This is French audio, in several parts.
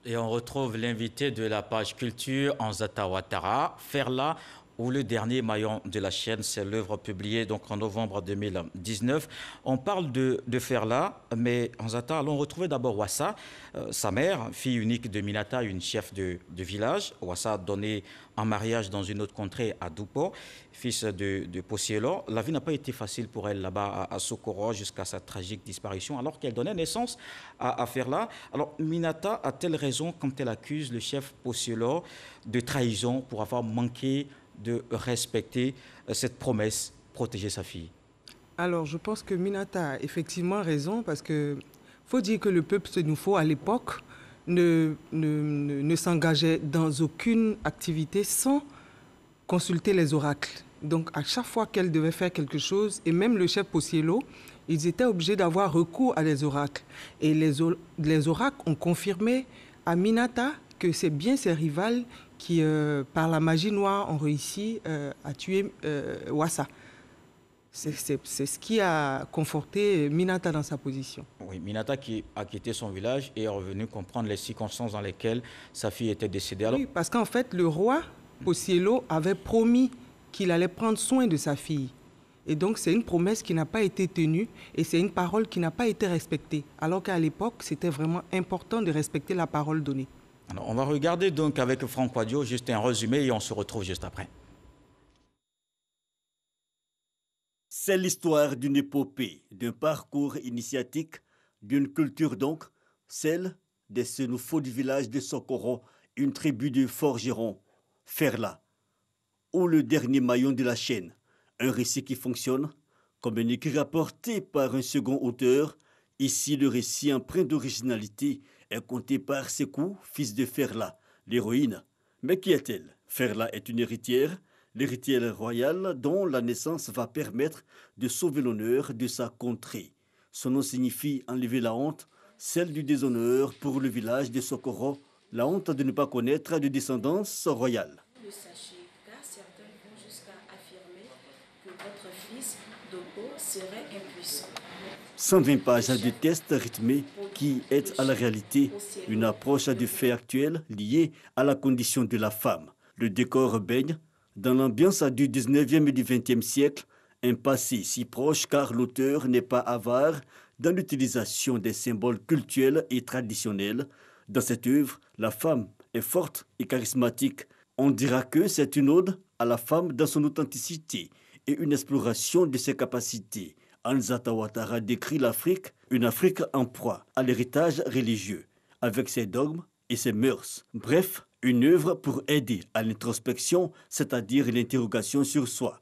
Et on retrouve l'invité de la page culture, Anzata Ouattara, Ferla, ou le dernier maillon de la chaîne. C'est l'œuvre publiée donc en novembre 2019. On parle de Ferla, mais Anzata, allons retrouver d'abord Wassa, sa mère, fille unique de Minata, une chef de village. Wassa donné en mariage dans une autre contrée à Doupo, fils de Posielo. La vie n'a pas été facile pour elle là-bas à Sokoro jusqu'à sa tragique disparition, alors qu'elle donnait naissance à Ferla. Alors Minata a-t-elle raison quand elle accuse le chef Posielo de trahison pour avoir manqué de respecter cette promesse, protéger sa fille? Alors, je pense que Minata a effectivement raison parce que faut dire que le peuple sénoufo à l'époque ne s'engageait dans aucune activité sans consulter les oracles. Donc, à chaque fois qu'elle devait faire quelque chose, et même le chef Posielo, ils étaient obligés d'avoir recours à des oracles. Et les oracles ont confirmé à Minata que c'est bien ses rivales qui, par la magie noire, ont réussi à tuer Wassa. C'est ce qui a conforté Minata dans sa position. Oui, Minata qui a quitté son village et est revenu comprendre les circonstances dans lesquelles sa fille était décédée. Alors... Oui, parce qu'en fait, le roi Posielo avait promis qu'il allait prendre soin de sa fille. Et donc, c'est une promesse qui n'a pas été tenue et c'est une parole qui n'a pas été respectée. Alors qu'à l'époque, c'était vraiment important de respecter la parole donnée. Alors, on va regarder donc avec Franck Wadio juste un résumé et on se retrouve juste après. C'est l'histoire d'une épopée, d'un parcours initiatique, d'une culture donc, celle des Sénoufos du village de Sokoro, une tribu de forgerons, Ferla, ou le dernier maillon de la chaîne, un récit qui fonctionne comme un écrit rapporté par un second auteur. Ici, le récit empreint d'originalité est conté par Sekou, fils de Ferla, l'héroïne. Mais qui est-elle? Ferla est une héritière, l'héritière royale dont la naissance va permettre de sauver l'honneur de sa contrée. Son nom signifie enlever la honte, celle du déshonneur pour le village de Sokoro, la honte de ne pas connaître de descendance royale. Le sachez, car certains vont jusqu'à affirmer que votre fils Dopo serait impuissant. 120 pages de tests rythmés qui est à la réalité une approche de faits actuels liés à la condition de la femme. Le décor baigne dans l'ambiance du 19e et du 20e siècle, un passé si proche car l'auteur n'est pas avare dans l'utilisation des symboles cultuels et traditionnels. Dans cette œuvre, la femme est forte et charismatique. On dira que c'est une ode à la femme dans son authenticité et une exploration de ses capacités. Anzata Ouattara décrit l'Afrique, une Afrique en proie à l'héritage religieux, avec ses dogmes et ses mœurs. Bref, une œuvre pour aider à l'introspection, c'est-à-dire l'interrogation sur soi.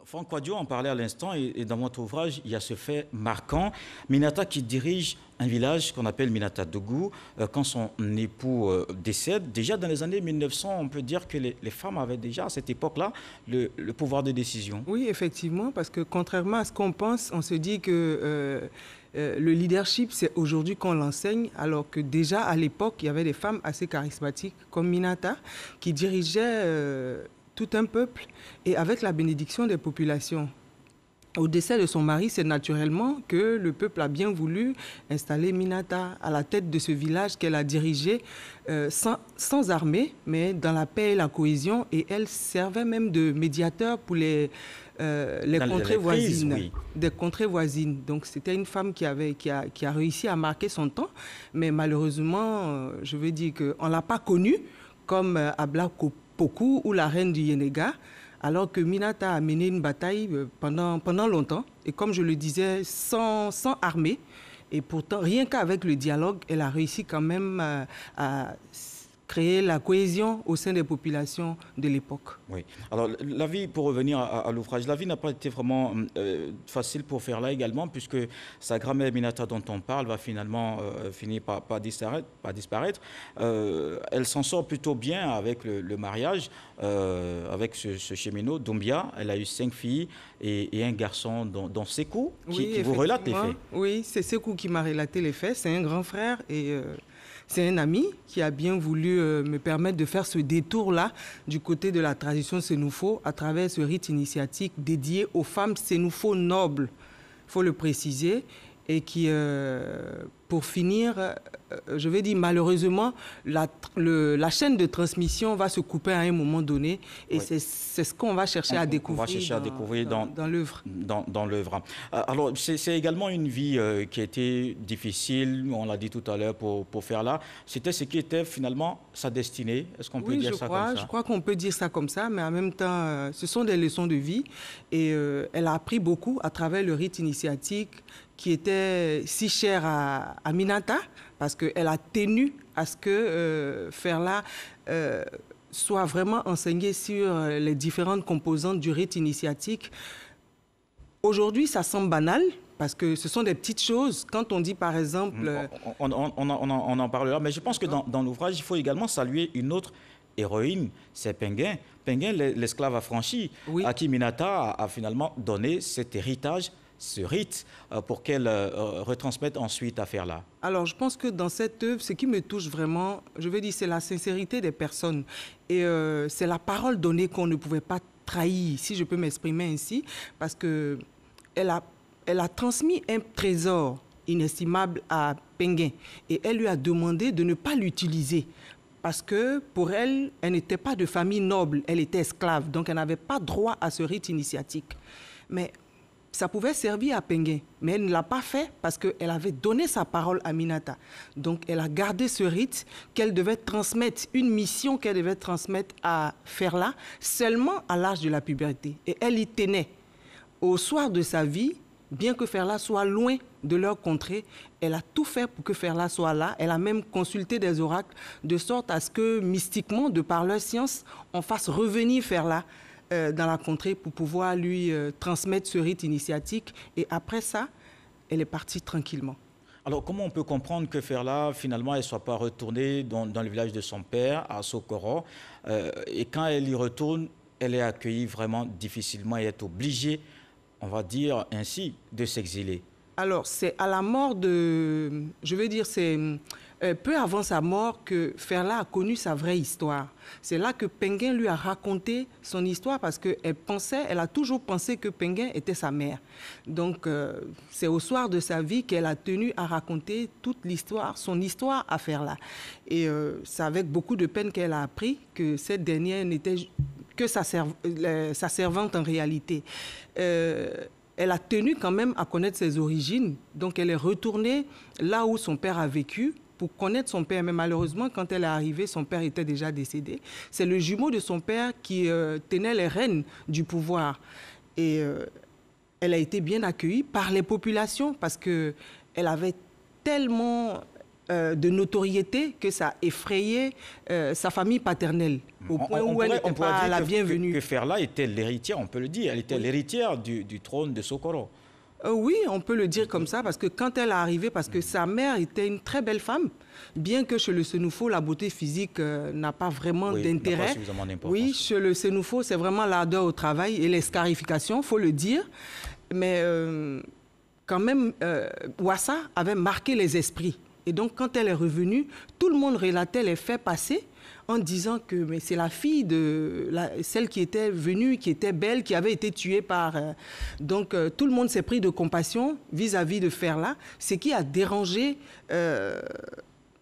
Franck Wadio en parlait à l'instant et dans votre ouvrage, il y a ce fait marquant. Minata qui dirige un village qu'on appelle Minata Dougou, quand son époux décède, déjà dans les années 1900, on peut dire que les femmes avaient déjà à cette époque-là le pouvoir de décision. Oui, effectivement, parce que contrairement à ce qu'on pense, on se dit que le leadership, c'est aujourd'hui qu'on l'enseigne, alors que déjà à l'époque, il y avait des femmes assez charismatiques comme Minata qui dirigeaient tout un peuple et avec la bénédiction des populations. Au décès de son mari, c'est naturellement que le peuple a bien voulu installer Minata à la tête de ce village qu'elle a dirigé sans armée, mais dans la paix et la cohésion. Et elle servait même de médiateur pour les contrées voisines. Oui. Des contrées voisines. Donc c'était une femme qui a réussi à marquer son temps, mais malheureusement, je veux dire qu'on ne l'a pas connue comme Abla Pokou ou la reine du Yenega, alors que Minata a mené une bataille pendant longtemps, et comme je le disais, sans armée, et pourtant, rien qu'avec le dialogue, elle a réussi quand même à créer la cohésion au sein des populations de l'époque. Oui. Alors, la vie, pour revenir à l'ouvrage, la vie n'a pas été vraiment facile pour Ferla également, puisque sa grand-mère Minata dont on parle va finalement finir par disparaître. Elle s'en sort plutôt bien avec le mariage, avec ce cheminot, Doumbia. Elle a eu 5 filles et un garçon, dont Sekou, qui vous relate les faits. Oui, c'est Sekou qui m'a relaté les faits. C'est un grand frère et... c'est un ami qui a bien voulu me permettre de faire ce détour-là du côté de la tradition sénoufo à travers ce rite initiatique dédié aux femmes sénoufo nobles, il faut le préciser. et qui, pour finir, je vais dire malheureusement, la chaîne de transmission va se couper à un moment donné et c'est ce qu'on va chercher à découvrir dans l'œuvre. Dans l'œuvre. Alors, c'est également une vie qui a été difficile, on l'a dit tout à l'heure, pour Ferla. C'était ce qui était finalement sa destinée. Est-ce qu'on peut dire ça comme ça? Je crois qu'on peut dire ça comme ça, mais en même temps, ce sont des leçons de vie et elle a appris beaucoup à travers le rite initiatique qui était si cher à Aminata, parce qu'elle a tenu à ce que Ferla soit vraiment enseigné sur les différentes composantes du rite initiatique. Aujourd'hui, ça semble banal, parce que ce sont des petites choses. Quand on dit, par exemple... On en parlera, mais je pense que dans l'ouvrage, il faut également saluer une autre héroïne, c'est Penguin. Penguin, l'esclave affranchi, à qui Minata a finalement donné cet héritage, ce rite, pour qu'elle retransmette ensuite à Ferla. Alors, je pense que dans cette œuvre, ce qui me touche vraiment, je veux dire, c'est la sincérité des personnes. Et c'est la parole donnée qu'on ne pouvait pas trahir, si je peux m'exprimer ainsi, parce qu'elle a transmis un trésor inestimable à Penguin. Et elle lui a demandé de ne pas l'utiliser. Parce que pour elle, elle n'était pas de famille noble, elle était esclave. Donc, elle n'avait pas droit à ce rite initiatique. Mais ça pouvait servir à Penguin, mais elle ne l'a pas fait parce qu'elle avait donné sa parole à Minata. Donc, elle a gardé ce rite qu'elle devait transmettre, une mission qu'elle devait transmettre à Ferla seulement à l'âge de la puberté. Et elle y tenait. Au soir de sa vie, bien que Ferla soit loin de leur contrée, elle a tout fait pour que Ferla soit là. Elle a même consulté des oracles de sorte à ce que, mystiquement, de par leur science, on fasse revenir Ferla dans la contrée pour pouvoir lui transmettre ce rite initiatique. Et après ça, elle est partie tranquillement. Alors, comment on peut comprendre que Ferla, finalement, elle ne soit pas retournée dans le village de son père, à Sokoro, et quand elle y retourne, elle est accueillie vraiment difficilement et est obligée, on va dire ainsi, de s'exiler? Alors, c'est à la mort de... Je veux dire, c'est peu avant sa mort que Ferla a connu sa vraie histoire. C'est là que Penguin lui a raconté son histoire parce elle a toujours pensé que Penguin était sa mère. Donc, c'est au soir de sa vie qu'elle a tenu à raconter toute l'histoire, son histoire à Ferla. Et c'est avec beaucoup de peine qu'elle a appris que cette dernière n'était que sa servante en réalité. Elle a tenu quand même à connaître ses origines. Donc, elle est retournée là où son père a vécu pour connaître son père. Mais malheureusement, quand elle est arrivée, son père était déjà décédé. C'est le jumeau de son père qui tenait les rênes du pouvoir. Et elle a été bien accueillie par les populations parce qu'elle avait tellement de notoriété que ça effrayait sa famille paternelle au point où elle n'était pas la bienvenue. Que Ferla était l'héritière, on peut le dire, elle était l'héritière du trône de Sokoro. Oui, on peut le dire comme ça, parce que quand elle est arrivée, parce que sa mère était une très belle femme, bien que chez le Sénoufo, la beauté physique n'a pas vraiment d'intérêt. Oui, chez le Sénoufo, c'est vraiment l'ardeur au travail et les scarifications, il faut le dire. Mais quand même, Ouassa avait marqué les esprits. Et donc, quand elle est revenue, tout le monde relatait les faits passés en disant que c'est la fille de celle qui était venue, qui était belle, qui avait été tuée par... donc, tout le monde s'est pris de compassion vis-à-vis de Ferla, ce qui a dérangé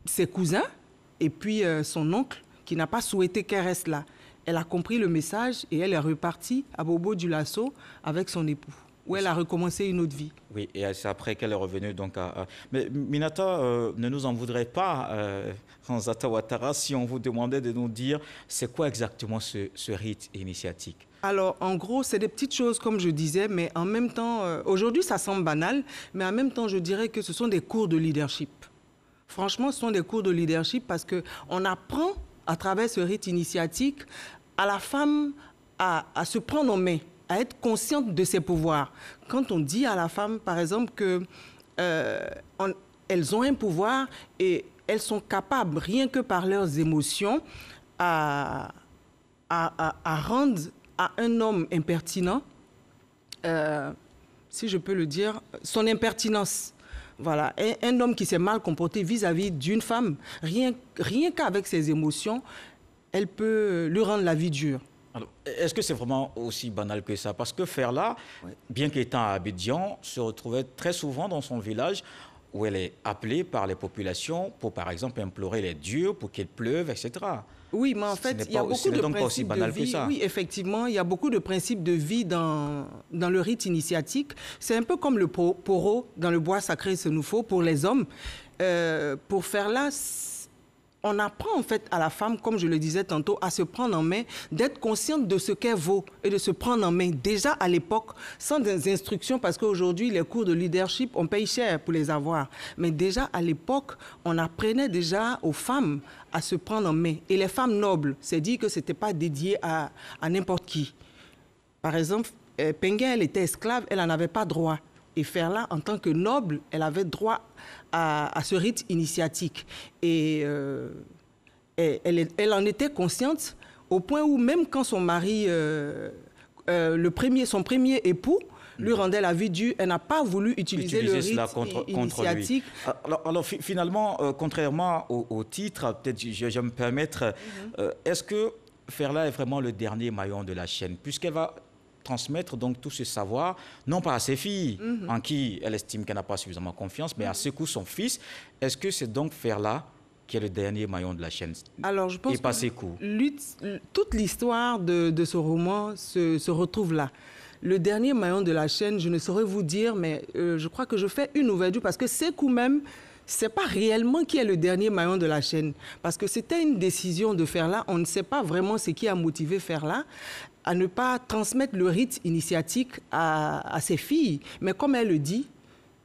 ses cousins et puis son oncle, qui n'a pas souhaité qu'elle reste là. Elle a compris le message et elle est repartie à Bobo du Lasso avec son époux, où elle a recommencé une autre vie. Oui, et c'est après qu'elle est revenue donc à... Mais Minata, ne nous en voudrait pas, Nzata Ouattara, si on vous demandait de nous dire c'est quoi exactement ce rite initiatique? Alors, en gros, c'est des petites choses, comme je disais, mais en même temps, aujourd'hui, ça semble banal, mais en même temps, je dirais que ce sont des cours de leadership. Franchement, ce sont des cours de leadership parce qu'on apprend, à travers ce rite initiatique, à la femme à se prendre en main, à être consciente de ses pouvoirs. Quand on dit à la femme, par exemple, qu'elles ont un pouvoir et elles sont capables, rien que par leurs émotions, à rendre à un homme impertinent, si je peux le dire, son impertinence. Voilà, un homme qui s'est mal comporté vis-à-vis d'une femme, rien qu'avec ses émotions, elle peut lui rendre la vie dure. Alors, est-ce que c'est vraiment aussi banal que ça? Parce que Ferla, Oui. bien qu'étant à Abidjan, se retrouvait très souvent dans son village où elle est appelée par les populations pour, par exemple, implorer les dieux pour qu'il pleuve, etc. Oui, mais en Ce fait, n'est il y a pas- ce beaucoup n'est de donc pas aussi principes de banal que vie. ça. Oui, effectivement, il y a beaucoup de principes de vie dans le rite initiatique. C'est un peu comme le poro dans le bois sacré Senoufo pour les hommes. Pour faire là, on apprend en fait à la femme, comme je le disais tantôt, à se prendre en main, d'être consciente de ce qu'elle vaut et de se prendre en main. Déjà à l'époque, sans des instructions, parce qu'aujourd'hui, les cours de leadership, on paye cher pour les avoir. Mais déjà à l'époque, on apprenait déjà aux femmes à se prendre en main. Et les femmes nobles, c'est dit que ce n'était pas dédié à n'importe qui. Par exemple, Penguin, elle était esclave, elle n'en avait pas droit. Et Ferla, en tant que noble, elle avait droit à ce rite initiatique. Et elle en était consciente au point où même quand son mari, son premier époux, lui rendait la vie dure, elle n'a pas voulu utiliser le Cela rite contre lui. initiatique. Alors, finalement, contrairement au titre, peut-être je vais me permettre, est-ce que Ferla est vraiment le dernier maillon de la chaîne, puisqu'elle va transmettre donc tout ce savoir, non pas à ses filles, en qui elle estime qu'elle n'a pas suffisamment confiance, mais à Sékou, son fils. Est-ce que c'est donc Ferla qui est le dernier maillon de la chaîne? Alors, je pense et pas Sékou. toute l'histoire de ce roman se retrouve là. Le dernier maillon de la chaîne, je ne saurais vous dire, mais je crois que je fais une ouverture parce que Sékou même, c'est pas réellement qui est le dernier maillon de la chaîne. Parce que c'était une décision de Ferla. On ne sait pas vraiment ce qui a motivé Ferla à ne pas transmettre le rite initiatique à ses filles. Mais comme elle le dit,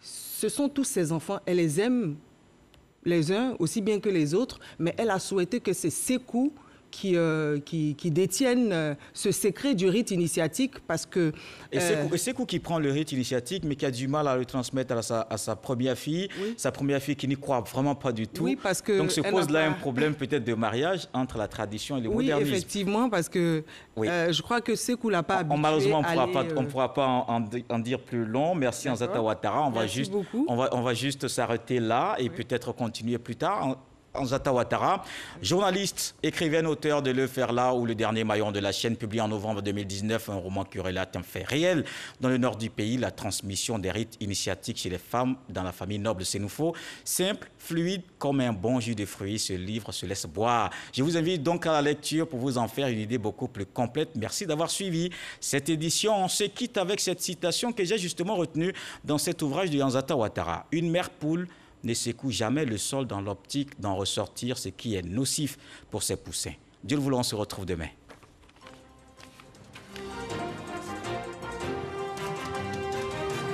ce sont tous ses enfants. Elle les aime les uns aussi bien que les autres, mais elle a souhaité que c'est Sékou qui détiennent ce secret du rite initiatique parce que... Et Sékou qui prend le rite initiatique, mais qui a du mal à le transmettre à sa première fille, Oui. sa première fille qui n'y croit vraiment pas du tout. Oui, parce que donc se elle pose n'a là pas- un problème peut-être de mariage entre la tradition et le Oui, modernisme. effectivement, parce que Oui. je crois que Sékou l'a pas habitué Malheureusement, à aller, on ne pourra pas en dire plus long. Merci Anzata Ouattara. Merci beaucoup. On va juste s'arrêter là et peut-être continuer plus tard. Anzata Ouattara, journaliste, écrivaine, auteur de Le Ferla ou Le Dernier Maillon de la chaîne, publié en novembre 2019, un roman qui relate un fait réel dans le nord du pays, la transmission des rites initiatiques chez les femmes dans la famille noble Sénoufo. Simple, fluide, comme un bon jus de fruits, ce livre se laisse boire. Je vous invite donc à la lecture pour vous en faire une idée beaucoup plus complète. Merci d'avoir suivi cette édition. On se quitte avec cette citation que j'ai justement retenue dans cet ouvrage de Anzata Ouattara. Une mère poule ne secoue jamais le sol dans l'optique d'en ressortir ce qui est nocif pour ses poussins. Dieu le voulant, on se retrouve demain.